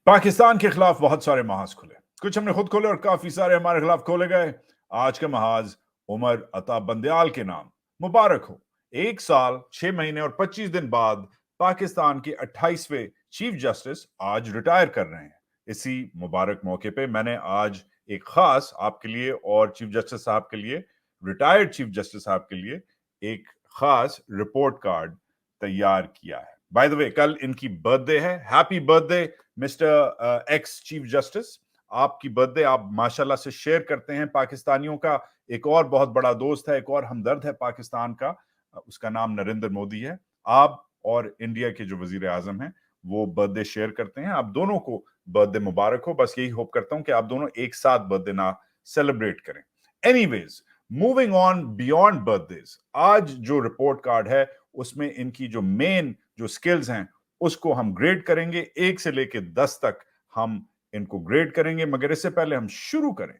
पाकिस्तान के खिलाफ बहुत सारे महाज खुले, कुछ हमने खुद खोले और काफी सारे हमारे खिलाफ खोले गए। आज का महाज उमर अता बंदयाल के नाम मुबारक हो। 1 साल 6 महीने और 25 दिन बाद पाकिस्तान के 28वें चीफ जस्टिस आज रिटायर कर रहे हैं। इसी मुबारक मौके पे मैंने आज एक खास आपके लिए और चीफ जस्टिस साहब के लिए, रिटायर्ड चीफ जस्टिस साहब के लिए एक खास रिपोर्ट कार्ड तैयार किया है। बाय द वे, कल इनकी बर्थडे है। Happy birthday mister ex chief justice. आपकी बर्थडे आप माशाल्लाह से शेयर करते हैं पाकिस्तानियों का। एक और बहुत बड़ा दोस्त है, एक और हमदर्द है पाकिस्तान का, उसका नाम नरेंद्र मोदी है। आप और इंडिया के जो वजीर आजम हैं वो बर्थडे शेयर करते हैं। आप दोनों को बर्थडे मुबारक हो। बस यही होप करता हूं कि आप दोनों एक साथ बर्थडे ना सेलिब्रेट करें। Anyways, moving on beyond birthdays, आज जो रिपोर्ट कार्ड है उसमें इनकी जो मेन जो स्किल्स हैं उसको हम ग्रेड करेंगे। 1 से लेके 10 तक हम इनको ग्रेड करेंगे। मगर इससे पहले हम शुरू करें,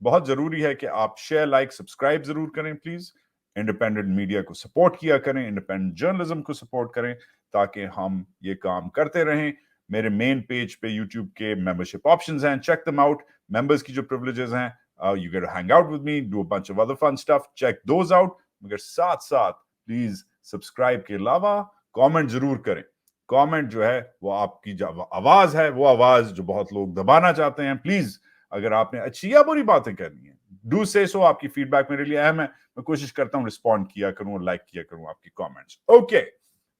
बहुत जरूरी है कि आप शेयर, लाइक, सब्सक्राइब जरूर करें प्लीज। इंडिपेंडेंट मीडिया को सपोर्ट किया करें, इंडिपेंडेंट जर्नलिज्म को सपोर्ट करें ताकि हम ये काम करते रहें। मेरे मेन पेज पे यूट्यूब के मेंबरशिप ऑप्शंस हैं, चेक देम आउट। मेंबर्स की जो प्रिविलेजेस हैं, you get to hang out with me, do a bunch of other fun stuff, check those out. मगर साथ साथ प्लीज सब्सक्राइब के अलावा कमेंट जरूर करें। कमेंट जो है वो आपकी जो आवाज है, वो आवाज जो बहुत लोग दबाना चाहते हैं। प्लीज, अगर आपने अच्छी या बुरी बातें करनी है, डू से सो। आपकी फीडबैक मेरे लिए अहम है। मैं कोशिश करता हूं रिस्पॉन्ड किया करूं और लाइक किया करूं आपकी comments. Okay,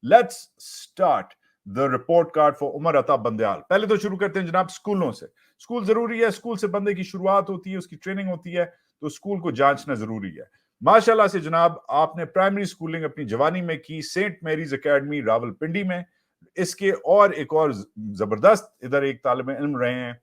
let's start the report card for Umar Ata Bandial. पहले तो शुरू करते हैं जनाब स्कूलों से। स्कूल जरूरी है, स्कूल से बंदे की शुरुआत होती है, उसकी ट्रेनिंग होती है, तो स्कूल को जांचना जरूरी है। माशाल्लाह से जनाब, आपने प्राइमरी स्कूलिंग अपनी जवानी में की सेंट मैरीज एकेडमी रावलपिंडी में। इसके और एक और जबरदस्त इधर एक तालिब इल्म रहे हैं,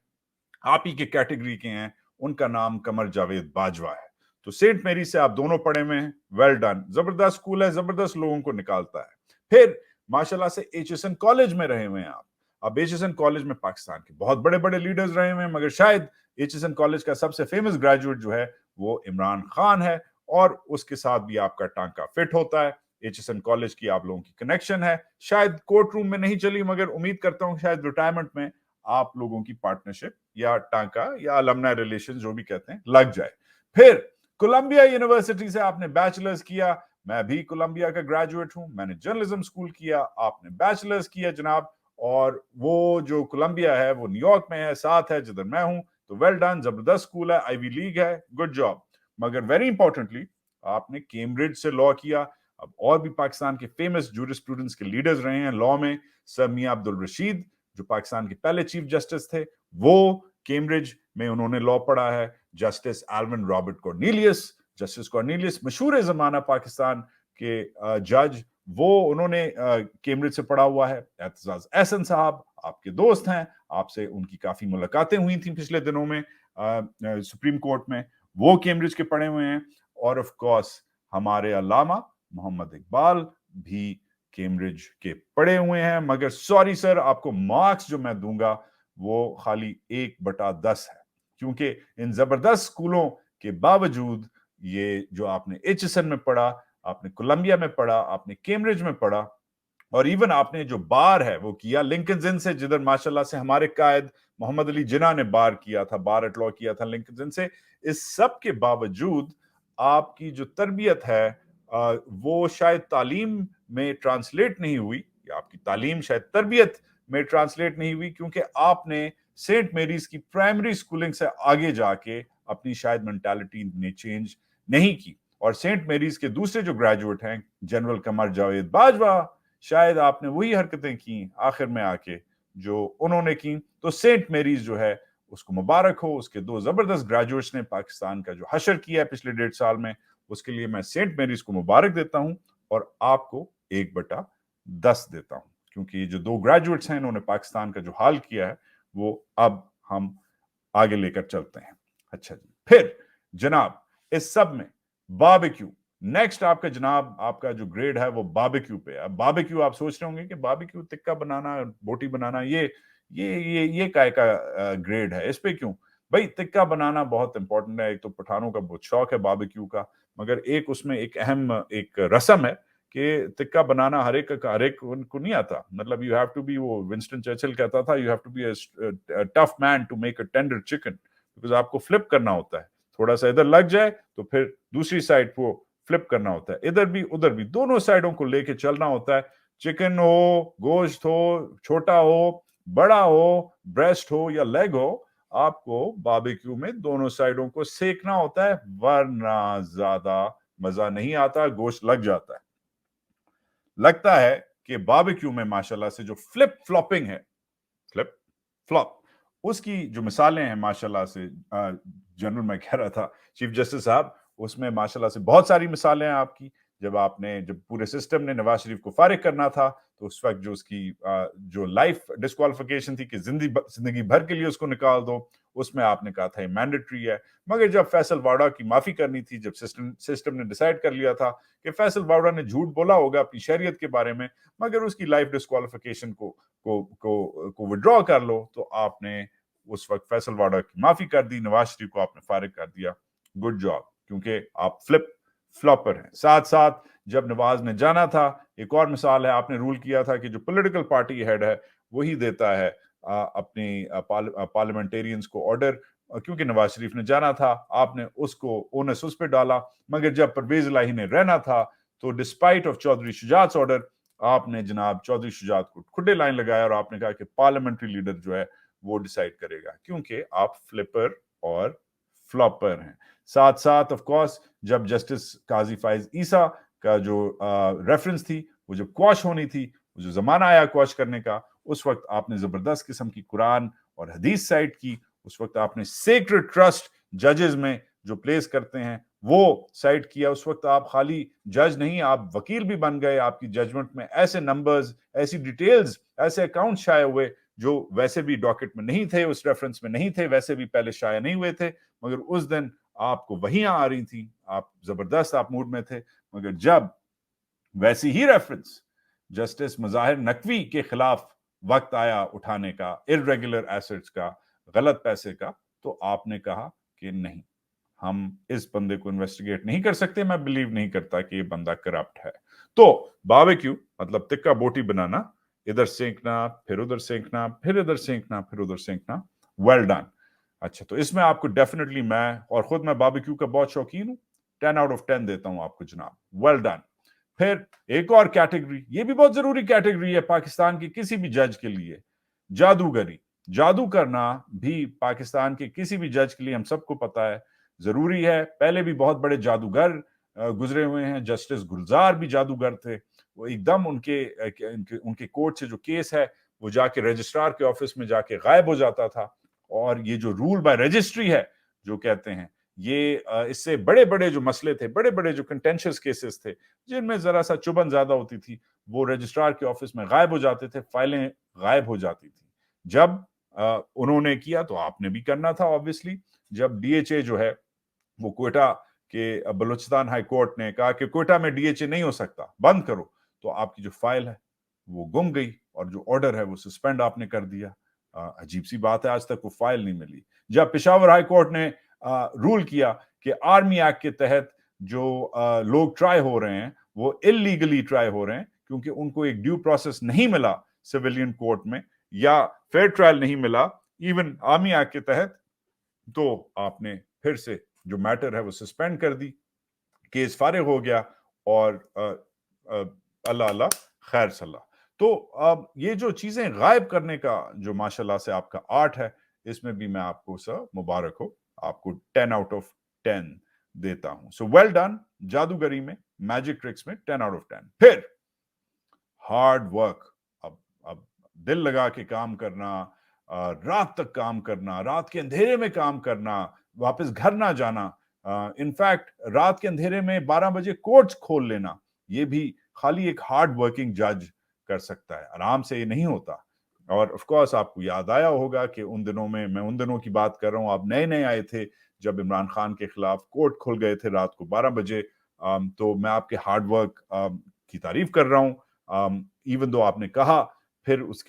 आप ही के कैटेगरी के हैं, उनका नाम कमर जावेद बाजवा है। तो सेंट मैरी से आप दोनों पढ़े हुए हैं, वेल डन। जबरदस्त स्कूल है, जबरदस्त लोगों को निकालता है। फिर माशाल्लाह से एचएसएन कॉलेज में रहे हुए हैं आप। अब एचएसएन कॉलेज में पाकिस्तान के बहुत बड़े बड़े लीडर्स रहे हुए हैं, मगर शायद एचएसएन कॉलेज का सबसे फेमस ग्रेजुएट जो है वो इमरान खान है, और उसके साथ भी आपका टांका फिट होता है। एचएसएन कॉलेज की आप लोगों की कनेक्शन है, शायद कोर्ट रूम में नहीं चली, मगर उम्मीद करता हूं शायद रिटायरमेंट में आप लोगों की पार्टनरशिप या टांका या अलमनाई रिलेशन जो भी कहते हैं लग जाए। फिर कोलंबिया यूनिवर्सिटी से आपने बैचलर्स किया। मैं भी कोलंबिया का ग्रेजुएट हूं, मैंने जर्नलिज्म स्कूल किया, आपने बैचलर्स किया जनाब। और वो जो कोलंबिया है वो न्यूयॉर्क में है, साथ है जिधर मैं हूं। तो वेल डन, जबरदस्त स्कूल है, आईवी लीग है, गुड जॉब। मगर वेरी इंपॉर्टेंटली आपने कैम्ब्रिज से लॉ किया। अब और भी पाकिस्तान के फेमस जूरिस्प्रूडेंस के लीडर्स रहे हैं लॉ में। सर मियां अब्दुल रशीद जो पाकिस्तान के पहले चीफ जस्टिस थे, वो कैम्ब्रिज में उन्होंने लॉ पढ़ा है। Justice Alvin Robert Cornelius, justice Cornelius मशहूर जमाना पाकिस्तान के जज, वो उन्होंने कैम्ब्रिज से पढ़ा हुआ है। एतजाज एहसन साहब आपके दोस्त हैं, आपसे उनकी काफी मुलाकातें हुई थी पिछले दिनों में सुप्रीम कोर्ट में, वो कैम्ब्रिज के पढ़े हुए हैं। और ऑफ कोर्स हमारे अल्लामा मोहम्मद इकबाल भी कैम्ब्रिज के पढ़े हुए हैं। मगर सॉरी सर, आपको मार्क्स जो मैं दूंगा वो खाली 1/10 है, क्योंकि इन जबरदस्त स्कूलों के बावजूद ये जो आपने एचएसएन में पढ़ा, आपने कोलंबिया में पढ़ा, आपने कैम्ब्रिज में पढ़ा, और इवन आपने जो बार है वो किया लिंकन इन से, जिधर माशाल्लाह से हमारे कायद मोहम्मद अली जिन्ना ने बार किया था, बार एट लॉ किया था लिंकन इन से। इस सब के बावजूद आपकी जो तरबियत है वो शायद तालीम में ट्रांसलेट नहीं हुई, या आपकी तालीम शायद तरबियत में ट्रांसलेट नहीं हुई, क्योंकि आपने सेंट मैरीज की प्राइमरी स्कूलिंग से आगे जाके अपनी शायद मेंटालिटी ने चेंज नहीं की। और सेंट मैरीज के दूसरे जो ग्रेजुएट हैं जनरल कमर जावेद बाजवा, शायद आपने वही हरकतें की आखिर में आके जो उन्होंने की। तो सेंट मैरीज जो है उसको मुबारक हो, उसके 2 जबरदस्त ग्रेजुएट्स ने पाकिस्तान का जो हशर किया है पिछले 1.5 साल में, उसके लिए मैं सेंट मैरीज को मुबारक देता हूं और आपको 1/10 देता हूं, क्योंकि ये जो 2 ग्रेजुएट्स हैं इन्होंने पाकिस्तान का जो हाल किया है वो अब हम आगे लेकर चलते हैं। अच्छा जी, फिर जनाब इस सब में बारबेक्यू, नेक्स्ट आपका जनाब आपका जो ग्रेड है वो बारबेक्यू पे है। अब बारबेक्यू आप सोच रहे होंगे कि बारबेक्यू टिक्का बनाना, बोटी बनाना, ये काय का ग्रेड है, इस पे क्यों? भाई टिक्का बनाना बहुत इंपॉर्टेंट है, एक तो पठानों का बहुत शौक है बारबेक्यू का, मगर एक उसमें एक अहम एक रस्म है کہ تکا بنانا ہر ایک کو نہیں آتا. مطلب یو ہیو ٹو بی, وہ ونسٹن چرچل کہتا تھا, you have to be a tough man to make a tender chicken, because آپ کو فلپ کرنا ہوتا ہے, تھوڑا سا ادھر لگ جائے تو پھر دوسری سائڈ کو فلپ کرنا ہوتا ہے, ادھر بھی ادھر بھی, دونوں سائڈوں کو لے کے چلنا ہوتا ہے. چکن ہو, گوشت ہو, چھوٹا ہو, بڑا ہو, بریسٹ ہو یا لیگ ہو, آپ کو باربیکیو میں دونوں سائڈوں کو سیکنا ہوتا ہے, ورنہ زیادہ مزہ نہیں آتا, گوشت لگ جاتا ہے. لگتا ہے کہ باربیکیو میں ماشاءاللہ سے جو فلپ فلوپنگ ہے, فلپ فلوپ, اس کی جو مثالیں ہیں ماشاءاللہ سے, جنرل میں کہہ رہا تھا چیف جسٹس صاحب, اس میں ماشاءاللہ سے بہت ساری مثالیں ہیں آپ کی. جب پورے سسٹم نے نواز شریف کو فارغ کرنا تھا تو اس وقت جو اس کی جو لائف ڈسکوالیفیکیشن تھی کہ زندگی بھر کے لیے اس کو نکال دو, اس میں آپ نے کہا تھا یہ مینڈیٹری ہے. مگر جب فیصل واڈا کی معافی کرنی تھی, جب سسٹم نے ڈیسائیڈ کر لیا تھا کہ فیصل واڈا نے جھوٹ بولا ہوگا اپنی شہریت کے بارے میں, مگر اس کی لائف ڈسکوالیفیکیشن کو وڈرا کر لو, تو آپ نے اس وقت فیصل واڈا کی معافی کر دی, نواز شریف کو آپ نے فارغ کر دیا. گڈ جاب, کیونکہ آپ فلپ فلاپر ہیں. ساتھ ساتھ جب نواز نے جانا تھا, ایک اور مثال ہے, آپ نے رول کیا تھا کہ جو پولیٹیکل پارٹی ہیڈ ہے وہی دیتا ہے اپنی پارلیمنٹیرینز کو آرڈر, کیونکہ نواز شریف نے جانا تھا, آپ نے اس کو اونس اس پہ ڈالا. مگر جب پرویز الہی نے رہنا تھا تو despite of Chaudhry Shujaat order, آپ نے جناب چودھری شجاعت کو کھڈے لائن لگایا اور آپ نے کہا کہ پارلیمنٹری لیڈر جو ہے وہ ڈیسائیڈ کرے گا, کیونکہ آپ فلپر اور فلاپر ہیں. ساتھ ساتھ آف کورس جب جسٹس قاضی فائز عیسیٰ کا جو ریفرنس تھی, وہ جب کوش ہونی تھی, وہ جو زمانہ آیا کوش کرنے کا, اس وقت آپ نے زبردست قسم کی قرآن اور حدیث سائٹ کی. اس وقت آپ نے سیکرڈ ٹرسٹ ججز میں جو پلیس کرتے ہیں وہ سائٹ کیا. اس وقت آپ خالی جج نہیں, آپ وکیل بھی بن گئے. آپ کی ججمنٹ میں ایسے نمبرز, ایسی ڈیٹیلز, ایسے اکاؤنٹ شائع ہوئے جو ویسے بھی ڈاکٹ میں نہیں تھے, اس ریفرنس میں نہیں تھے, ویسے بھی پہلے شائع نہیں ہوئے تھے, مگر اس دن آپ کو وہیاں آ رہی تھیں, آپ زبردست آپ موڈ میں تھے. مگر جب ویسی ہی ریفرنس جسٹس مظاہر نقوی کے خلاف وقت آیا اٹھانے کا, ارریگولر ایسٹس کا, غلط پیسے کا, تو آپ نے کہا کہ نہیں, ہم اس بندے کو انویسٹیگیٹ نہیں کر سکتے, میں بلیو نہیں کرتا کہ یہ بندہ کرپٹ ہے. تو باربیکیو مطلب تکا بوٹی بنانا, ادھر سینکنا, پھر ادھر سینکنا, پھر ادھر سینکنا, پھر ادھر سینکنا. Well done. اچھا, تو اس میں آپ کو ڈیفینیٹلی, میں اور خود میں باربیکیو کا بہت شوقین ہوں, 10 آؤٹ آف 10 دیتا ہوں آپ کو جناب. Well done. پھر ایک اور کیٹیگری, یہ بھی بہت ضروری کیٹیگری ہے پاکستان کی کسی بھی جج کے لیے, جادوگری. جادو کرنا بھی پاکستان کے کسی بھی جج کے لیے, ہم سب کو پتا ہے, ضروری ہے. پہلے بھی بہت بڑے جادوگر گزرے ہوئے ہیں. جسٹس گلزار بھی جادوگر تھے. وہ ایک دم ان کے کورٹ سے جو کیس ہے وہ جا کے رجسٹرار کے آفس میں جا کے غائب ہو جاتا تھا. اور یہ جو رول بائی رجسٹری ہے جو کہتے ہیں, یہ اس سے بڑے بڑے جو مسئلے تھے, بڑے بڑے جو کنٹینشس کیسز تھے جن میں ذرا سا چبن زیادہ ہوتی تھی, وہ رجسٹرار کے آفس میں غائب ہو جاتے تھے, فائلیں غائب ہو جاتی تھی. جب انہوں نے کیا تو آپ نے بھی کرنا تھا آبویسلی. جب ڈی ایچ اے جو ہے وہ کوئٹہ کے بلوچستان ہائی کورٹ نے کہا کہ کوئٹہ میں ڈی ایچ اے نہیں ہو سکتا, بند کرو, تو آپ کی جو فائل ہے وہ گم گئی اور جو آرڈر ہے وہ سسپینڈ آپ نے کر دیا. عجیب سی بات ہے, آج تک وہ فائل نہیں ملی. جب پشاور ہائی کورٹ نے رول کیا کہ آرمی ایکٹ کے تحت جو لوگ ٹرائی ہو رہے ہیں وہ اللیگلی ٹرائی ہو رہے ہیں, کیونکہ ان کو ایک ڈیو پروسیس نہیں ملا سویلین کورٹ میں, یا فیئر ٹرائل نہیں ملا ایون آرمی ایکٹ کے تحت, تو آپ نے پھر سے جو میٹر ہے وہ سسپینڈ کر دی, کیس فارغ ہو گیا, اور اللہ اللہ خیر صلاح. تو یہ جو چیزیں غائب کرنے کا جو ماشاءاللہ سے آپ کا آرٹ ہے, اس میں بھی میں آپ کو سر مبارک ہو, آپ کو 10 آؤٹ آف 10 دیتا ہوں. سو ویل ڈن. جادوگری میں, میجک ٹرکس میں 10 آؤٹ آف 10. پھر ہارڈ ورک. اب دل لگا کے کام کرنا, رات تک کام کرنا, رات کے اندھیرے میں کام کرنا, واپس گھر نہ جانا, انفیکٹ رات کے اندھیرے میں 12 بجے کورٹس کھول لینا, یہ بھی خالی ایک ہارڈ ورکنگ جج کر سکتا ہے, آرام سے یہ نہیں ہوتا. اور آف کورس آپ کو یاد آیا ہوگا کہ ان دنوں میں, میں ان دنوں کی بات کر رہا ہوں, آپ نئے نئے آئے تھے جب عمران خان کے خلاف کورٹ کھل گئے تھے رات کو 12 بجے. تو میں آپ کے ہارڈ ورک کی تعریف کر رہا ہوں. ایون دو آپ نے کہا پھر اس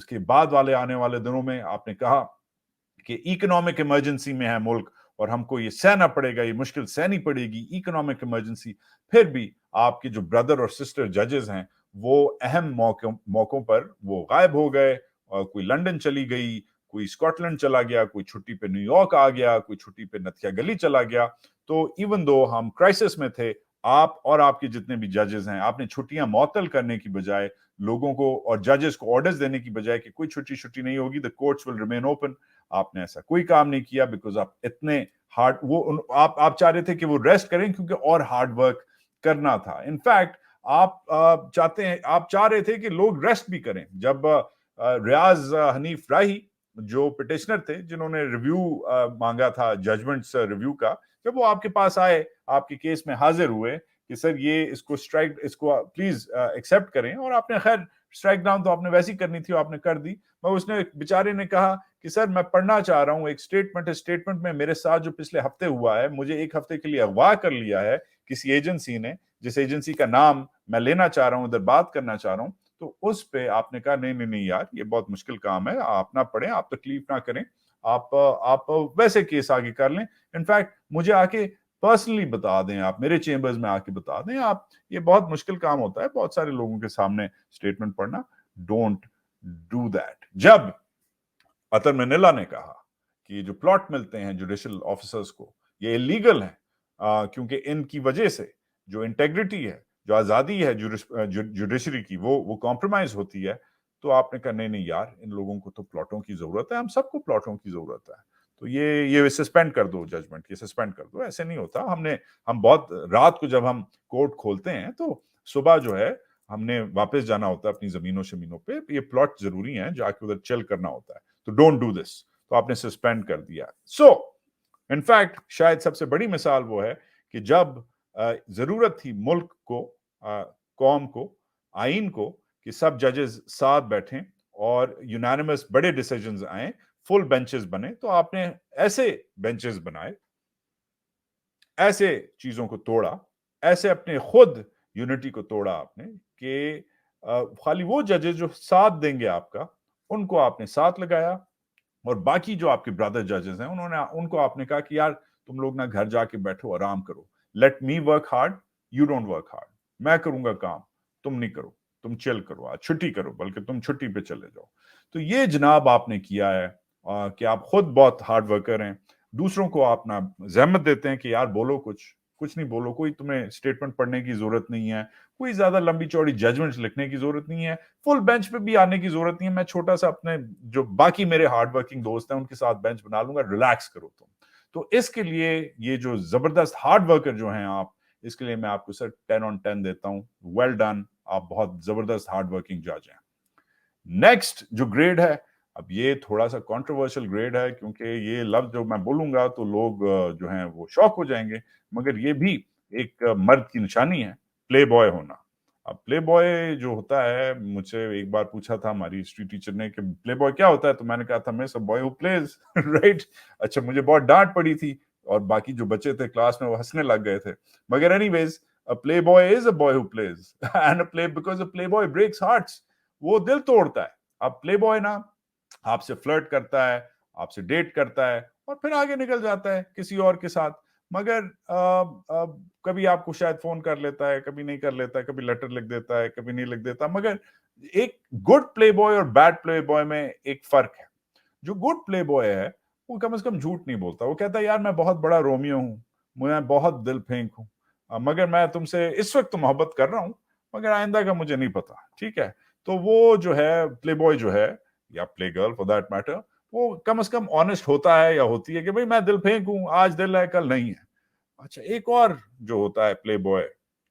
کے بعد والے آنے والے دنوں میں آپ نے کہا کہ اکنامک ایمرجنسی میں ہے ملک, और हमको ये सहना पड़ेगा, ये मुश्किल सहनी पड़ेगी, इकोनॉमिक इमरजेंसी, फिर भी आपके जो ब्रदर और सिस्टर जजेस हैं वो अहम मौकों पर वो गायब हो गए, और कोई लंदन चली गई, कोई स्कॉटलैंड चला गया, कोई छुट्टी पे न्यूयॉर्क आ गया, कोई छुट्टी पे नथिया गली चला गया। तो इवन दो हम क्राइसिस में थे, आप और आपके जितने भी जजेस हैं, आपने छुट्टियां मअतल करने की बजाय, लोगों को और जजेस को ऑर्डर्स देने की बजाय कि कोई छुट्टी नहीं होगी, the courts will remain open, आपने ऐसा कोई काम नहीं किया, बिकॉज आप इतने हार्ड, वो आप चाह रहे थे कि वो रेस्ट करें क्योंकि और हार्ड वर्क करना था। इनफैक्ट आप चाह रहे थे कि लोग रेस्ट भी करें। जब रियाज हनीफ राही जो पिटिशनर थे, जिन्होंने रिव्यू मांगा था, जजमेंट्स रिव्यू का, जब वो आपके पास आए, आपके केस में हाजिर हुए कि सर ये इसको प्लीज एक्सेप्ट करें, और आपने खैर स्ट्राइक डाउन तो आपने वैसी करनी थी, आपने कर दी, मगर उसने बेचारे ने कहा कि सर मैं पढ़ना चाह रहा हूं, एक स्टेटमेंट है, स्टेटमेंट में मेरे साथ जो पिछले हफ्ते हुआ है, मुझे एक हफ्ते के लिए अगवा कर लिया है किसी एजेंसी ने, जिस एजेंसी का नाम मैं लेना चाह रहा हूं, उधर बात करना चाह रहा हूं। तो उस पे आपने कहा नहीं यार, ये बहुत मुश्किल काम है, आप ना पढ़ें, आप तकलीफ ना करें, आप वैसे केस आगे कर लें। इनफैक्ट मुझे आके पर्सनली बता दें, आप मेरे चेंबर्स में आके बता दें, आप, ये बहुत मुश्किल काम होता है बहुत सारे लोगों के सामने स्टेटमेंट पढ़ना, डोंट डू दैट। जब अतर मैनिला ने कहा कि जो प्लॉट मिलते हैं जुडिशियल ऑफिसर्स को ये इलीगल है, क्योंकि इनकी वजह से जो इंटेग्रिटी है, जो आजादी है जुडिशरी की, वो कॉम्प्रोमाइज होती है, तो आपने कहा नहीं यार, इन लोगों को तो प्लॉटों की जरूरत है, हम सबको प्लॉटों की जरूरत है, तो ये सस्पेंड कर दो, जजमेंट ये सस्पेंड कर दो। ऐसे नहीं होता। हम बहुत रात को जब हम कोर्ट खोलते हैं तो सुबह जो है हमने वापस जाना होता है अपनी जमीनों शमीनों पे, ये प्लॉट जरूरी है, जाके उधर चिल करना होता है, तो डोंट डू दिस। तो आपने सस्पेंड कर दिया। सो इनफैक्ट शायद सबसे बड़ी मिसाल वो है कि जब जरूरत थी मुल्क को, कौम को, आइन को, कि सब जजेस साथ बैठें और यूनानिमस बड़े डिसीजंस आए, फुल बेंचेस बने, तो आपने ऐसे बेंचेस बनाए, ऐसे चीजों को तोड़ा, ऐसे अपने खुद यूनिटी को तोड़ा आपने, कि खाली वो जजेस जो साथ देंगे आपका, उनको आपने साथ लगाया, और बाकी जो आपके ब्रदर जजेस हैं उनको आपने कहा कि यार तुम लोग ना घर जाके बैठो, आराम करो, let me work hard, you don't work hard, मैं करूंगा काम, तुम नहीं करो, तुम चिल करो, आज छुट्टी करो, बल्कि तुम छुट्टी पे चले जाओ। तो ये जनाब आपने किया है कि आप खुद बहुत हार्ड वर्कर हैं, दूसरों को आप ना जहमत देते हैं कि यार बोलो, कुछ नहीं बोलो, कोई तुम्हें स्टेटमेंट पढ़ने की जरूरत नहीं है, कोई ज्यादा लंबी चौड़ी जजमेंट्स लिखने की जरूरत नहीं है, फुल बेंच पे भी आने की जरूरत नहीं है, मैं छोटा सा अपने जो बाकी मेरे हार्ड वर्किंग दोस्त हैं उनके साथ बेंच बना लूंगा, रिलैक्स करो तुम। तो इसके लिए ये जो जबरदस्त हार्ड वर्कर जो हैं आप, इसके लिए मैं आपको सर 10 on 10 देता हूं, वेल डन, आप बहुत जबरदस्त हार्ड वर्किंग जज हैं। नेक्स्ट जो ग्रेड है, अब ये थोड़ा सा कंट्रोवर्शियल ग्रेड है, क्योंकि ये लफ्ज जो मैं बोलूंगा तो लोग जो हैं वो शॉक हो जाएंगे, मगर ये भी एक मर्द की निशानी है, प्ले बॉय होना। अब प्ले बॉय जो होता है, मुझसे एक बार पूछा था हमारी हिस्ट्री टीचर ने कि प्ले बॉय क्या होता है, तो मैंने कहा था मैं सब बॉय हु प्लेज, राइट। अच्छा, मुझे बहुत डांट पड़ी थी, और बाकी जो बच्चे थे क्लास में वो हंसने लग गए थे, मगर anyways, a playboy is a boy who plays and a play, because a playboy breaks hearts, वो दिल तोड़ता है। अब प्ले बॉय ना आपसे फ्लर्ट करता है, आपसे डेट करता है, और फिर आगे निकल जाता है किसी और के साथ, मगर कभी आपको शायद फोन कर लेता है, कभी नहीं कर लेता है, कभी लेटर लिख देता है, कभी नहीं लिख देता। मगर एक गुड प्ले बॉय और बैड प्ले बॉय में एक फर्क है। जो गुड प्ले बॉय है वो कम से कम झूठ नहीं बोलता, वो कहता है यार मैं बहुत बड़ा रोमियो हूं, मैं बहुत दिल फेंक हूं, मगर मैं तुमसे इस वक्त तो मोहब्बत कर रहा हूं, मगर आइंदा का मुझे नहीं पता, ठीक है। तो वो जो है प्ले बॉय जो है, या play girl for that matter, वो कम से कम ऑनेस्ट होता है या होती है कि भाई मैं दिल फेंक हूं, आज दिल है कल नहीं है। अच्छा, एक और जो होता है प्ले बॉय,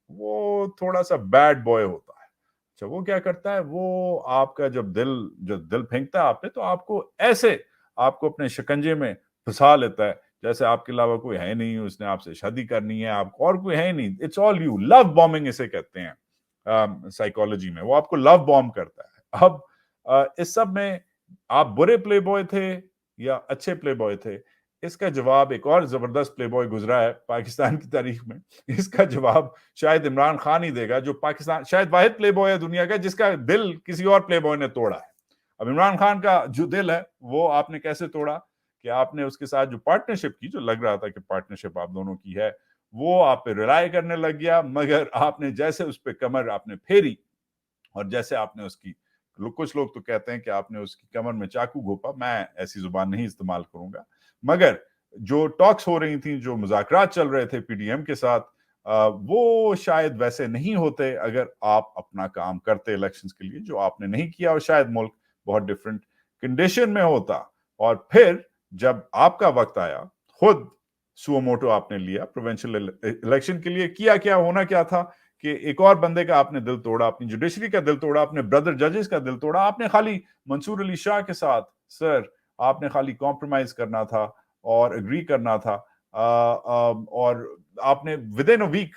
वो थोड़ा सा बैड बॉय होता है। अच्छा, वो क्या करता है, वो आपका जब दिल फेंकता है आपने, तो आपको अपने शिकंजे में फंसा लेता है, जैसे आपके अलावा कोई है नहीं, उसने आपसे शादी करनी है, आपको और कोई है ही नहीं, it's all you, love bombing इसे कहते हैं साइकोलॉजी में, वो आपको लव बॉम्ब करता है। अब इस सब में आप बुरे प्ले बॉय थे या अच्छे प्ले बॉय थे, इसका जवाब एक और जबरदस्त प्ले बॉय गुजरा है पाकिस्तान की तारीख में, इसका जवाब शायद इमरान खान ही देगा, जो पाकिस्तान शायद वाहिद प्ले बॉय है दुनिया का जिसका दिल किसी और प्ले बॉय ने तोड़ा है। अब इमरान खान का जो दिल है वो आपने कैसे तोड़ा, کہ آپ نے उसके साथ जो पार्टनरशिप की, जो लग रहा था कि पार्टनरशिप आप दोनों की है, वो आप पे रिलाय करने लग गया, मगर आपने जैसे उस पे कमर आपने फेरी और जैसे आपने उसकी, कुछ लोग तो कहते हैं कि आपने उसकी कमर में चाकू घोंपा, मैं ऐसी जुबान नहीं इस्तेमाल करूंगा, मगर जो टॉक्स हो रही थी, जो मुज़ाकरात चल रहे थे पीडीएम के साथ, वो शायद वैसे नहीं होते अगर आप अपना काम करते इलेक्शंस के लिए, जो आपने नहीं किया, और शायद मुल्क बहुत डिफरेंट कंडीशन में होता। और फिर जब आपका वक्त आया, खुद सुओ मोटो आपने लिया प्रोविंशियल इलेक्शन के लिए, किया क्या, होना क्या था कि एक और बंदे का आपने दिल तोड़ा, अपनी जुडिशरी का दिल तोड़ा, अपने ब्रदर जजेस का दिल तोड़ा। आपने खाली मंसूर अली शाह के साथ, सर, आपने खाली कॉम्प्रोमाइज करना था और एग्री करना था, और आपने within a week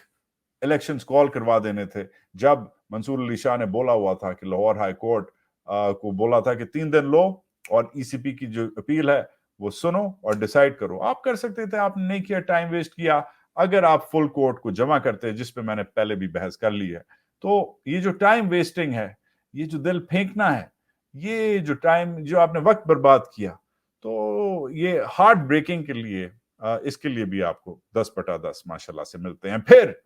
elections call करवा देने थे। जब मंसूर अली शाह ने बोला हुआ था कि लाहौर हाई कोर्ट को बोला था कि 3 दिन लो और ईसीपी की जो अपील है वो सुनो और डिसाइड करो, आप कर सकते थे, आपने नहीं किया, टाइम वेस्ट किया। अगर आप फुल कोर्ट को जमा करते, जिस पे मैंने पहले भी बहस कर ली है, तो ये जो टाइम वेस्टिंग है, ये जो दिल फेंकना है, ये जो टाइम, जो आपने वक्त बर्बाद किया, तो ये हार्ट ब्रेकिंग के लिए, इसके लिए भी आपको 10/10 माशाल्लाह से मिलते हैं। फिर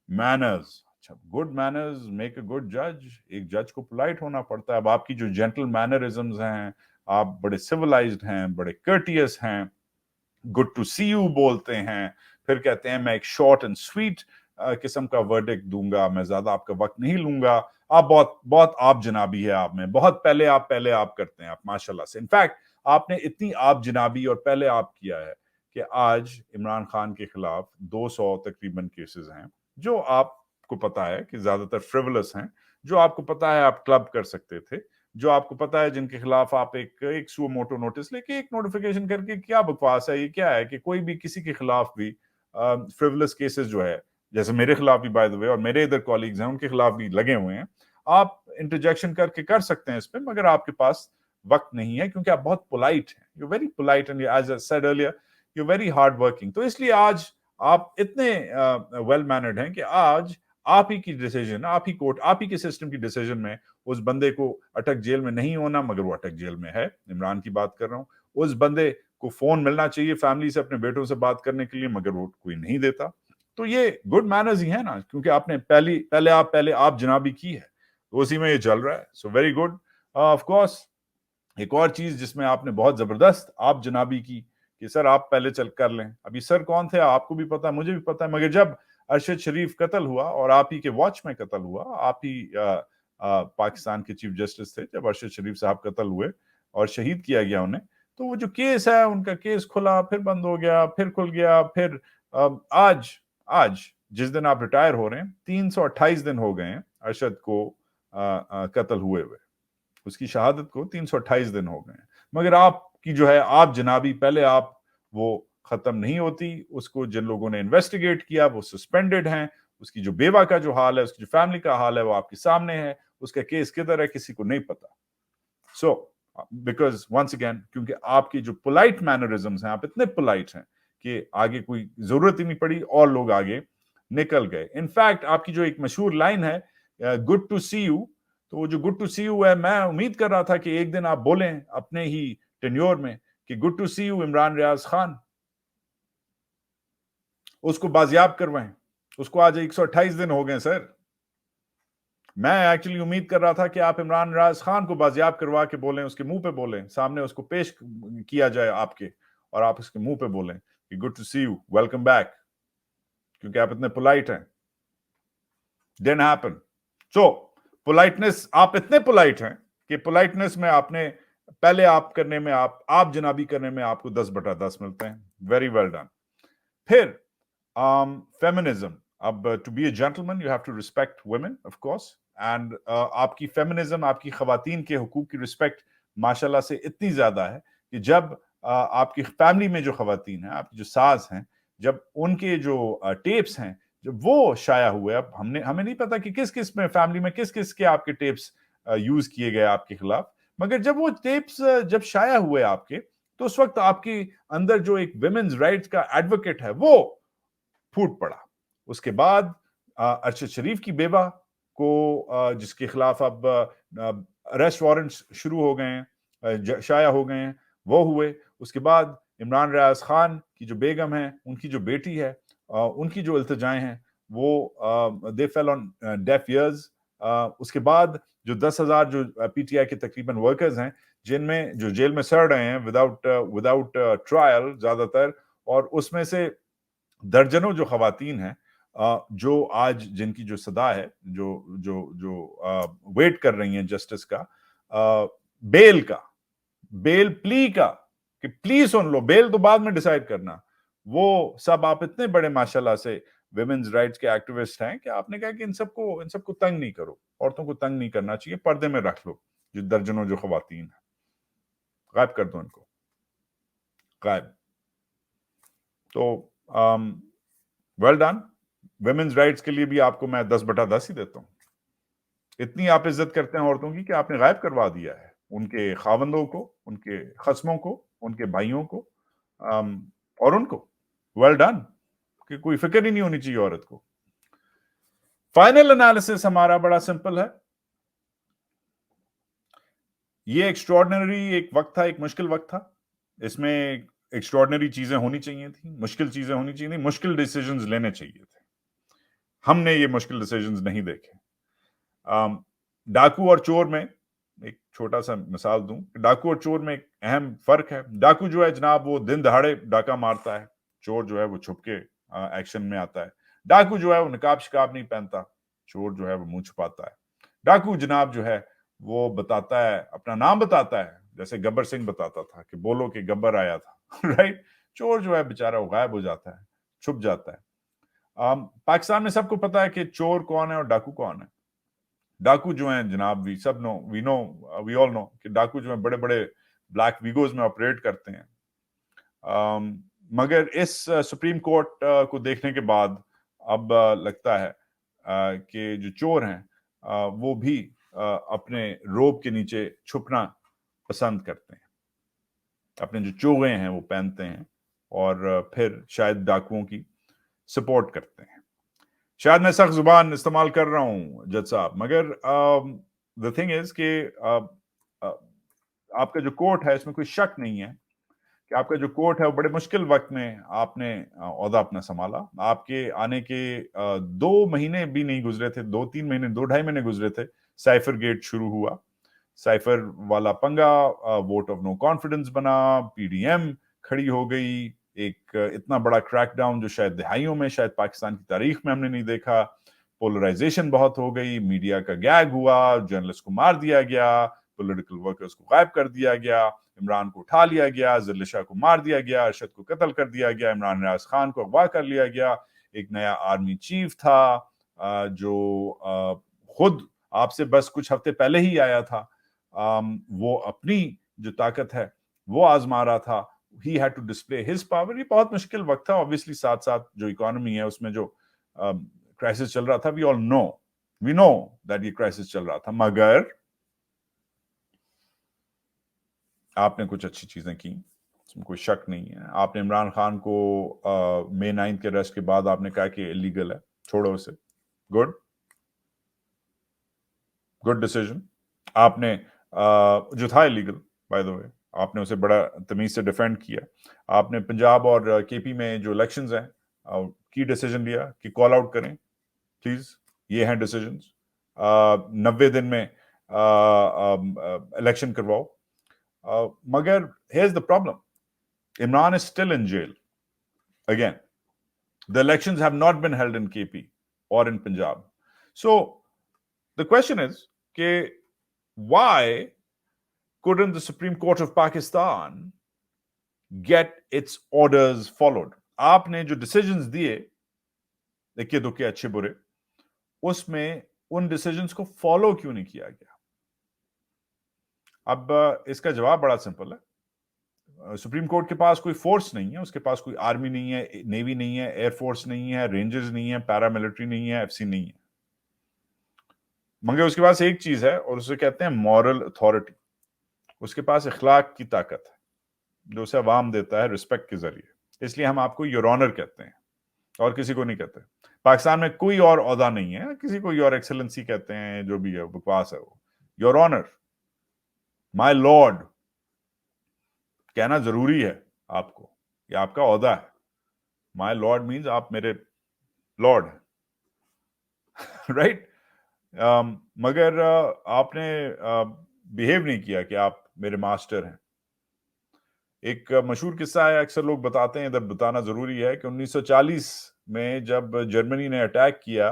मैनर्स, अच्छा, good manners make a good जज। एक जज को पोलाइट होना पड़ता है। अब आपकी जो जेंटल मैनरिज्म्स हैं, आप बड़े सिविलाइज्ड हैं, बड़े कर्टियस हैं, गुड टू सी यू बोलते हैं, फिर कहते हैं मैं एक शॉर्ट एंड स्वीट किस्म का वर्डिक्ट दूंगा, मैं ज्यादा आपका वक्त नहीं लूंगा। आप बहुत बहुत आप जनाबी है आप में, बहुत पहले आप करते हैं आप माशाल्लाह से। इनफैक्ट आपने इतनी आप जनाबी और पहले आप किया है कि आज इमरान खान के खिलाफ 200 तकरीबन केसेस हैं, जो आपको पता है कि ज्यादातर फ्रिवलस हैं, जो आपको पता है आप क्लब कर सकते थे, जो आपको पता है जिनके खिलाफ आप एक सुओ मोटो नोटिस लेके, एक नोटिफिकेशन करके, क्या बकवास है ये, क्या है कि कोई भी किसी के खिलाफ भी फ्रिवलस केसेस जो है, जैसे मेरे खिलाफ भी बाय द वे, और मेरे इधर कॉलीग्स हैं उनके खिलाफ भी लगे हुए हैं, आप इंटरजेक्शन करके कर सकते हैं इस पे, मगर आपके पास वक्त नहीं है क्योंकि आप बहुत पोलाइट हैं, you very polite and as I said earlier you very hard working. तो इसलिए आज आप इतने वेल मैनर्ड हैं कि आज आप ही की डिसीजन, आप ही कोर्ट, आप ही के सिस्टम की डिसीजन में उस बंदे को अटक जेल में नहीं होना, मगर वो अटक जेल में है, इमरान की बात कर रहा हूं। उस बंदे को फोन मिलना चाहिए फैमिली से, अपने बेटों से बात करने के लिए, मगर वो कोई नहीं देता। तो ये गुड मैनर्स ही है ना, क्योंकि आपने पहले आप जनाबी की है, तो उसी में ये चल रहा है। So very good. Of course एक और चीज जिसमें आपने बहुत जबरदस्त आप जनाबी की कि सर आप पहले चल कर लें। अभी सर कौन थे आपको भी पता है, मुझे भी पता है, मगर जब अरशद शरीफ कत्ल हुआ और आप ही के वॉच में कत्ल हुआ, आप ही पाकिस्तान के चीफ जस्टिस थे जब अरशद शरीफ साहब कत्ल हुए और शहीद किया गया उन्हें, तो वो जो केस है उनका, केस खुला, फिर बंद हो गया, फिर खुल गया, फिर आज आज जिस दिन आप रिटायर हो रहे हैं, 328 दिन हो गए हैं अरशद को कत्ल हुए हुए, उसकी शहादत को 328 दिन हो गए हैं, मगर आपकी जो है आप जनाबी, पहले आप वो खत्म नहीं होती। उसको जिन लोगों ने इन्वेस्टिगेट किया वो सस्पेंडेड हैं, उसकी जो बेवा का जो हाल है, उसकी जो फैमिली का हाल है, वो आपके सामने है, उसका केस किधर है किसी को नहीं पता। सो बिकॉज वंस अगेन, क्योंकि आपकी जो पोलाइट मैनरिज्म्स हैं, आप इतने पोलाइट हैं कि आगे कोई जरूरत ही नहीं पड़ी और लोग आगे निकल गए। इनफैक्ट आपकी जो एक मशहूर लाइन है, गुड टू सी यू, तो वो जो गुड टू सी यू है, मैं उम्मीद कर रहा था कि एक दिन आप बोलें अपने ही टेन्योर में कि good to see you Imran Riaz Khan, उसको बाजियाब करवाएं। उसको आज 128 दिन हो गए सर। मैं एक्चुअली उम्मीद कर रहा था कि आप इमरान रियाज खान को बाजियाब करवा के बोलें, उसके मुंह पे बोलें, सामने उसको पेश किया जाए आपके, और आप उसके मुंह पे बोलें कि good to see you, welcome back, क्योंकि आप इतने पोलाइट हैं। Didn't happen. So, पोलाइटनेस, आप इतने पोलाइट हैं कि पोलाइटनेस में आपने पहले आप करने में, आप जनाबी करने में आपको 10/10 मिलते हैं। Very well done. फिर फेमिनिज्म, अब to be a gentleman you have to respect women of course, and आपकी फेमिनिज्म, आपकी खवातीन के हुकूक की रिस्पेक्ट माशाल्लाह से इतनी ज्यादा है कि जब आपकी फैमिली में जो खवातीन हैं, आपकी जो सास हैं, जब उनके जो टेप्स हैं जब वो शाया हुए, अब हमें नहीं पता कि किस किस में फैमिली में किस किस के आपके टेप्स यूज किए गए आपके खिलाफ, मगर जब वो टेप्स जब शाया हुए आपके, तो उस वक्त आपके अंदर जो एक विमेन्स राइट्स का एडवोकेट है वो फूट पड़ा। उसके बाद अरशद शरीफ की बेवा को जिसके खिलाफ अब अरेस्ट वारंट्स शुरू हो गए हैं, शाया हो गए हैं, وہ ہوئے. اس کے بعد عمران ریاض خان کی جو بیگم ہے, ان کی جو بیٹی ہے, ان کی جو التجائیں ہیں وہ دے فیل آن ڈیف ایئرز. اس کے بعد جو 10,000 جو پی ٹی آئی کے تقریباً ورکرز ہیں جن میں جو جیل میں سڑ رہے ہیں وداؤٹ ٹرائل زیادہ تر, اور اس میں سے درجنوں جو خواتین ہیں جو آج جن کی جو صدا ہے, جو جو جو ویٹ کر رہی ہیں جسٹس کا, بیل کا, بیل پلی کا, کہ پلیز سن لو, بیل تو بعد میں ڈیسائیڈ کرنا. وہ سب آپ اتنے بڑے ماشاءاللہ سے ویمنز رائٹس کے ایکٹیوسٹ ہیں کہ آپ نے کہا کہ ان سب کو تنگ نہیں کرو, عورتوں کو تنگ نہیں کرنا چاہیے, پردے میں رکھ لو. جو درجنوں جو خواتین ہیں غائب کر دو ان کو, غائب. تو ویل ڈن. ویمنز رائٹس کے لیے بھی آپ کو میں 10/10 ہی دیتا ہوں. اتنی آپ عزت کرتے ہیں عورتوں کی کہ آپ نے غائب کروا دیا ہے ان کے خاوندوں کو, ان کے خصموں کو, ان کے بھائیوں کو, اور ان کو ویل ڈن, کہ کوئی فکر ہی نہیں ہونی چاہیے عورت کو. فائنل انالیسس ہمارا بڑا سمپل ہے. یہ ایکسٹراڈنری ایک وقت تھا, ایک مشکل وقت تھا. اس میں ایکسٹراڈنری چیزیں ہونی چاہیے تھیں, مشکل چیزیں ہونی چاہیے تھیں, مشکل ڈیسیجنز لینے چاہیے تھے. ہم نے یہ مشکل ڈیسیجنز نہیں دیکھے. ڈاکو اور چور میں ایک چھوٹا سا مثال دوں, ڈاکو اور چور میں ایک اہم فرق ہے. ڈاکو جو ہے جناب وہ دن دہاڑے ڈاکہ مارتا ہے, چور جو ہے وہ چھپ کے ایکشن میں آتا ہے. ڈاکو جو ہے وہ نقاب شکاب نہیں پہنتا, چور جو ہے وہ منہ چھپاتا ہے. ڈاکو جناب جو ہے وہ بتاتا ہے, اپنا نام بتاتا ہے, جیسے گبر سنگھ بتاتا تھا کہ بولو کہ گبر آیا تھا, رائٹ. چور جو ہے بیچارہ وہ غائب ہو جاتا ہے, چھپ جاتا ہے. پاکستان میں سب کو پتا ہے کہ چور کون ہے اور ڈاکو کون ہے. ڈاکو جو ہیں جناب وی آل نو کہ ڈاکو جو ہیں بڑے بڑے بلیک ویگوز میں آپریٹ کرتے ہیں. مگر اس سپریم کورٹ کو دیکھنے کے بعد اب لگتا ہے کہ جو چور ہیں وہ بھی اپنے روب کے نیچے چھپنا پسند کرتے ہیں, اپنے جو چوغے ہیں وہ پہنتے ہیں اور پھر شاید ڈاکوؤں کی سپورٹ کرتے ہیں. شاید میں سخت زبان استعمال کر رہا ہوں جج صاحب, مگر the thing is کہ آپ کا جو کورٹ ہے اس میں کوئی شک نہیں ہے کہ آپ کا جو کورٹ ہے وہ بڑے مشکل وقت میں آپ نے عہدہ اپنا سنبھالا. آپ کے آنے کے 2 مہینے بھی نہیں گزرے تھے, 2-3 مہینے, 2-2.5 مہینے گزرے تھے, سائفر گیٹ شروع ہوا, سائفر والا پنگا, ووٹ آف نو کانفیڈنس بنا, پی ڈی ایم کھڑی ہو گئی, ایک اتنا بڑا کریک ڈاؤن جو شاید دہائیوں میں, شاید پاکستان کی تاریخ میں ہم نے نہیں دیکھا. پولرائزیشن بہت ہو گئی, میڈیا کا گیگ ہوا, جرنلسٹ کو مار دیا گیا, پولیٹیکل ورکرز کو غائب کر دیا گیا, عمران کو اٹھا لیا گیا, ظہر شاہ کو مار دیا گیا, ارشد کو قتل کر دیا گیا, عمران ریاض خان کو اغوا کر لیا گیا. ایک نیا آرمی چیف تھا جو خود آپ سے بس کچھ ہفتے پہلے ہی آیا تھا, وہ اپنی جو طاقت ہے وہ آزما رہا تھا. He had to display his power. یہ بہت مشکل وقت تھا. obviously ساتھ ساتھ جو اکانومی ہے اس میں جو کرائسس چل رہا تھا, we know that یہ کرائسس چل رہا تھا, مگر آپ نے کچھ اچھی چیزیں کی, اس میں کوئی شک نہیں ہے. آپ نے عمران خان کو May 9 کے ارسٹ کے بعد آپ نے کہا کہ الیگل ہے, چھوڑو اسے. Good decision. آپ نے جو تھا الیگل بائی دا وے, آپ نے اسے بڑا تمیز سے ڈیفینڈ کیا. آپ نے پنجاب اور کے پی میں جو الیکشنز ہیں کی ڈیسیژن لیا کہ کال آؤٹ کریں پلیز, یہ ہیں ڈیسیژنز. 90 دن میں الیکشن کرواؤ. مگر here's the problem, Imran is still in jail. Again, the elections have not been held in KP or in Punjab. So the question is کہ why couldn't the Supreme Court of Pakistan get its orders followed? آپ نے جو decisions دیے اکے دکے اچھے برے, اس میں ان decisions کو follow کیوں نہیں کیا گیا؟ اب اس کا جواب بڑا سمپل ہے. سپریم کورٹ کے پاس کوئی فورس نہیں ہے, اس کے پاس کوئی آرمی نہیں ہے, نیوی نہیں ہے, ایئر فورس نہیں ہے, رینجرز نہیں ہے, پیراملٹری نہیں ہے, ایف سی نہیں ہے, مگر اس کے پاس ایک چیز ہے اور اسے کہتے ہیں مورل اتھارٹی. اس کے پاس اخلاق کی طاقت ہے جو اسے عوام دیتا ہے رسپیکٹ کے ذریعے. اس لیے ہم آپ کو یور آنر کہتے ہیں اور کسی کو نہیں کہتے. پاکستان میں کوئی اور عہدہ نہیں ہے, کسی کو یور ایکسلنسی کہتے ہیں, جو بھی ہے بکواس ہے وہ. یور آنر, مائی لارڈ, कहना जरूरी है आपको, ये आपका ओहदा है. माय लॉर्ड मीन्स आप मेरे लॉर्ड हैं, राइट. मगर आपने बिहेव नहीं किया कि आप मेरे मास्टर हैं. एक मशहूर किस्सा है, अक्सर लोग बताते हैं, इधर बताना जरूरी है, कि 1940 में जब जर्मनी ने अटैक किया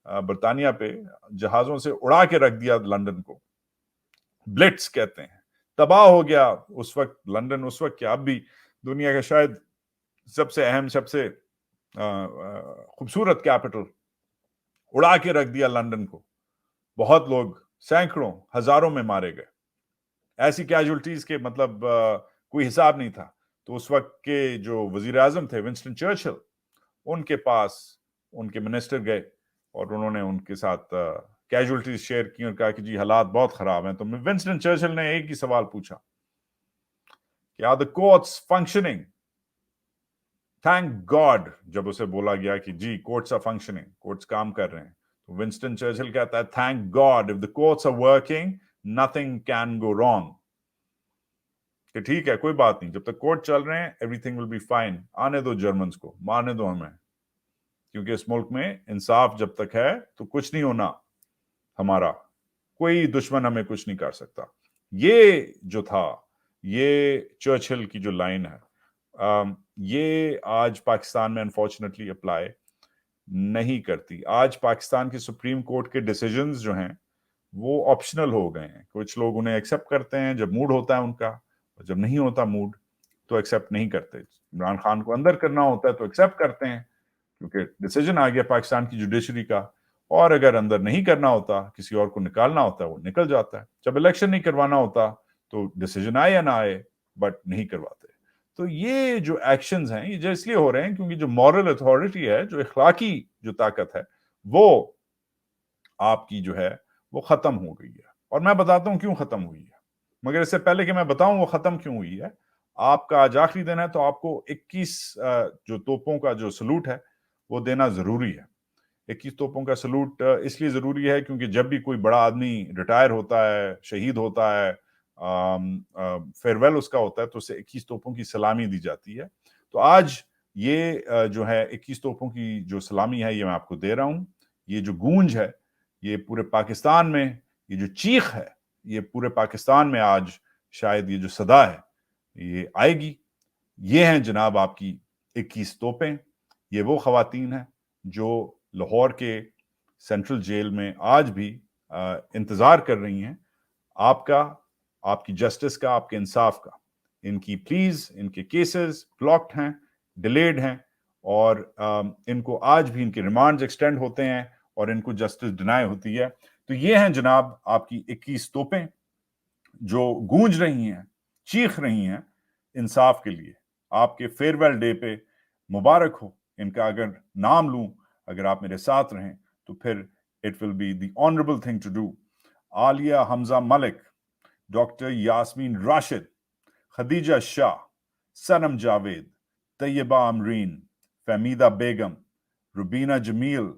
बरतानिया पे, जहाजों से उड़ा के रख दिया लंदन को, ब्लिट्स कहते हैं, तबाह हो गया उस वक्त लंदन. उस वक्त क्या, अब भी दुनिया का शायद सबसे अहम, सबसे खूबसूरत कैपिटल, उड़ा के रख दिया लंदन को. बहुत लोग, सैकड़ों, हजारों में मारे गए. ऐसी कैजुअलिटीज के मतलब कोई हिसाब नहीं था. तो उस वक्त के जो वजीर आजम थे, विंस्टन चर्चिल, उनके पास उनके मिनिस्टर गए और उन्होंने उनके साथ कैजुअलिटीज शेयर की और कहा कि जी हालात बहुत खराब हैं. तो विंस्टन चर्चिल ने एक ही सवाल पूछा कि are the courts functioning. Thank God जब उसे बोला गया कि जी कोर्ट्स आर फंक्शनिंग, कोर्ट्स काम कर रहे हैं, तो विंस्टन चर्चिल कहता है, thank God, if the courts are working nothing can go wrong. कि ठीक है, कोई बात नहीं, जब तक कोर्ट चल रहे हैं एवरीथिंग विल बी फाइन. आने दो जर्मन्स को, मारने दो हमें, क्योंकि इस मुल्क में इंसाफ जब तक है तो कुछ नहीं होना हमारा, कोई दुश्मन हमें कुछ नहीं कर सकता. ये जो था, ये चर्चिल की जो लाइन है, ये आज पाकिस्तान में अनफॉर्चुनेटली अप्लाई नहीं करती. आज पाकिस्तान की सुप्रीम कोर्ट के डिसीजंस जो हैं वो ऑप्शनल हो गए हैं. कुछ लोग उन्हें एक्सेप्ट करते हैं जब मूड होता है उनका, और जब नहीं होता मूड तो एक्सेप्ट नहीं करते. इमरान खान को अंदर करना होता है तो एक्सेप्ट करते हैं, क्योंकि डिसीजन आ गया पाकिस्तान की जुडिशरी का. और अगर अंदर नहीं करना होता, किसी और को निकालना होता है, वो निकल जाता है. जब इलेक्शन नहीं करवाना होता तो डिसीजन आए या ना आए, बट नहीं करवाते. तो ये जो एक्शंस हैं, ये जो इसलिए हो रहे हैं क्योंकि जो मॉरल अथॉरिटी है, जो इखलाकी जो ताकत है, वो आपकी जो है वो खत्म हो गई है. और मैं बताता हूं क्यों खत्म हुई है. मगर इससे पहले कि मैं बताऊं वो खत्म क्यों हुई है, आपका आज आखिरी दिन है, तो आपको 21 जो तोपों का जो सलूट है वो देना जरूरी है. 21 तोपों का सलूट इसलिए जरूरी है क्योंकि जब भी कोई बड़ा आदमी रिटायर होता है, शहीद होता है, फेयरवेल उसका होता है, तो उसे 21 तोपों की सलामी दी जाती है. तो आज ये जो है 21 तोपों की जो सलामी है, ये मैं आपको दे रहा हूं. ये जो गूंज है, ये पूरे पाकिस्तान में, ये जो चीख है, ये पूरे पाकिस्तान में आज शायद ये जो सदा है ये आएगी. ये हैं जनाब आपकी 21 तोपें. ये वो खवातीन हैं जो लाहौर के सेंट्रल जेल में आज भी इंतजार कर रही हैं आपका, आपकी जस्टिस का, आपके इंसाफ का. इनकी प्लीज, इनके केसेस ब्लॉक्ड हैं, डिलेड हैं, और इनको आज भी इनके रिमांड्स एक्सटेंड होते हैं और इनको जस्टिस डिनाई होती है. तो ये हैं जनाब आपकी 21 तोपें जो गूंज रही हैं, चीख रही हैं इंसाफ के लिए. आपके फेयरवेल डे पे मुबारक हो. इनका अगर नाम लूं, अगर आप मेरे साथ रहें, तो फिर it will be the honourable thing to do. Aliya Hamza Malik, doctor Yasmin Rashid, Khadija Shah, Sanam Javed, Tayyaba Amreen, Fahmida Begum, Rubina Jamil,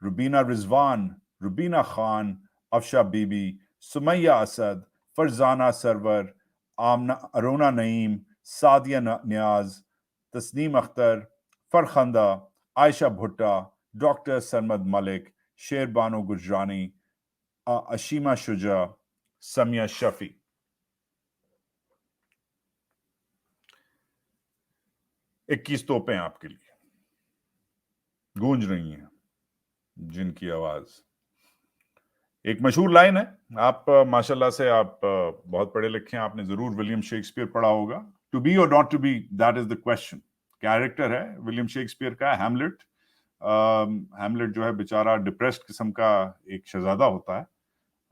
Rubina Rizwan, Rubina Khan, Afsha Bibi, Sumaiya Asad, Farzana Sarwar, Amna Arona Naeem, Sadia Niaz, Tasneem Akhtar, Farkhanda, Ayesha Bhutta, doctor Sarmad Malik, शेर बानो गुजरानी, अशीमा शुजा, समिया शफी. इक्कीस तोपें आपके लिए गूंज रही हैं, जिनकी आवाज. एक मशहूर लाइन है, आप माशाल्लाह से आप बहुत पढ़े लिखे हैं, आपने जरूर विलियम शेक्सपियर पढ़ा होगा. To be or not to be, that is the question. Character है विलियम शेक्सपियर का, हैमलेट. हैमलेट जो है बेचारा डिप्रेस्ड किस्म का एक शहजादा होता है.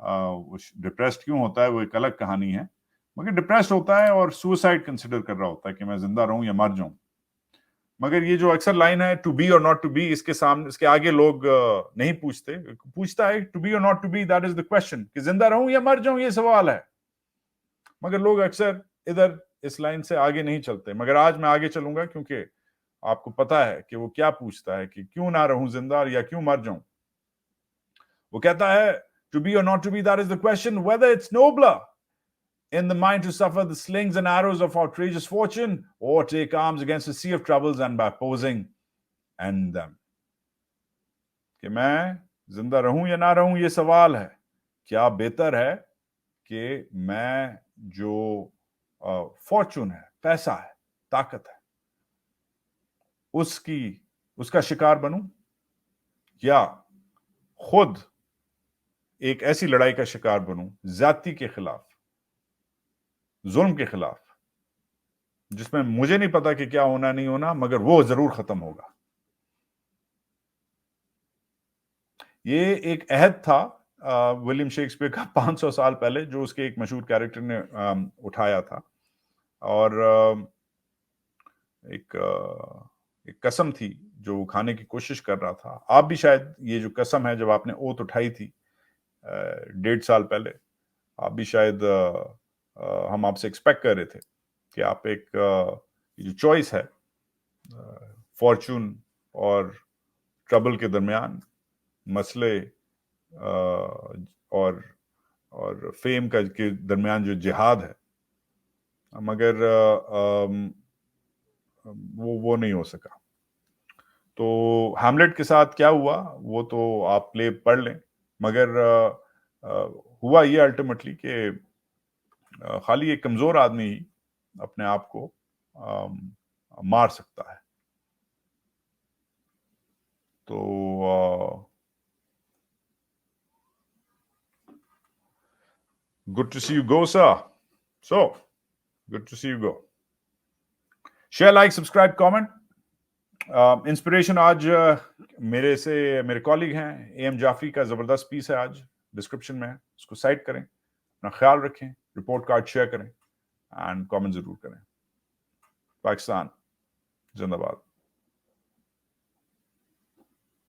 वो डिप्रेस्ड क्यों होता है वो एक अलग कहानी है, मगर डिप्रेस्ड होता है और सुसाइड कंसिडर कर रहा होता है कि मैं जिंदा रहूं या मर जाऊं. मगर ये जो अक्सर लाइन है, to be or not to be, इसके सामने, इसके आगे लोग नहीं पूछते. पूछता है to be or not to be, that is the question, कि जिंदा रहूं या मर जाऊं, ये सवाल है. मगर लोग अक्सर इधर इस लाइन से आगे नहीं चलते. मगर आज मैं आगे चलूंगा क्योंकि आपको पता है कि वो क्या पूछता है, कि क्यों ना रहूं जिंदा या क्यों मर जाऊं. वो कहता है to be or not to be, that is the question, whether it's nobler in the mind to suffer the slings and arrows of outrageous fortune, or take arms against a sea of troubles and by opposing end them. کہ میں زندہ رہوں یا نہ رہوں یہ سوال ہے. کیا بہتر ہے کہ میں جو فارچون ہے, پیسہ ہے, طاقت ہے, اس کا شکار بنوں, یا خود ایک ایسی لڑائی کا شکار بنوں زیادتی کے خلاف, ظلم کے خلاف, جس میں مجھے نہیں پتا کہ کیا ہونا نہیں ہونا, مگر وہ ضرور ختم ہوگا. یہ ایک عہد تھا ولیم شیکسپیئر کا 500 سال پہلے, جو اس کے ایک مشہور کیریکٹر نے اٹھایا تھا, اور ایک قسم تھی جو وہ کھانے کی کوشش کر رہا تھا. آپ بھی شاید یہ جو قسم ہے, جب آپ نے اوت اٹھائی تھی 1.5 سال پہلے, آپ بھی شاید ہم آپ سے ایکسپیکٹ کر رہے تھے کہ آپ ایک جو چوائس ہے فارچون اور ٹربل کے درمیان, مسئلے اور فیم کے درمیان جو جہاد ہے, مگر وہ نہیں ہو سکا. تو ہیملیٹ کے ساتھ کیا ہوا وہ تو آپ پلے پڑھ لیں, مگر ہوا یہ الٹیمیٹلی کہ خالی ایک کمزور آدمی ہی اپنے آپ کو مار سکتا ہے. تو good to see you go, sir. So good to see you go. Share, like, subscribe, comment. Inspiration آج میرے کالیگ ہیں اے ایم جعفری کا زبردست پیس ہے, آج ڈسکرپشن میں ہے, اس کو سائٹ کریں. اپنا خیال رکھیں, رپورٹ کارڈ شیئر کریں, اینڈ کامنٹ ضرور کریں. پاکستان زندہ باد.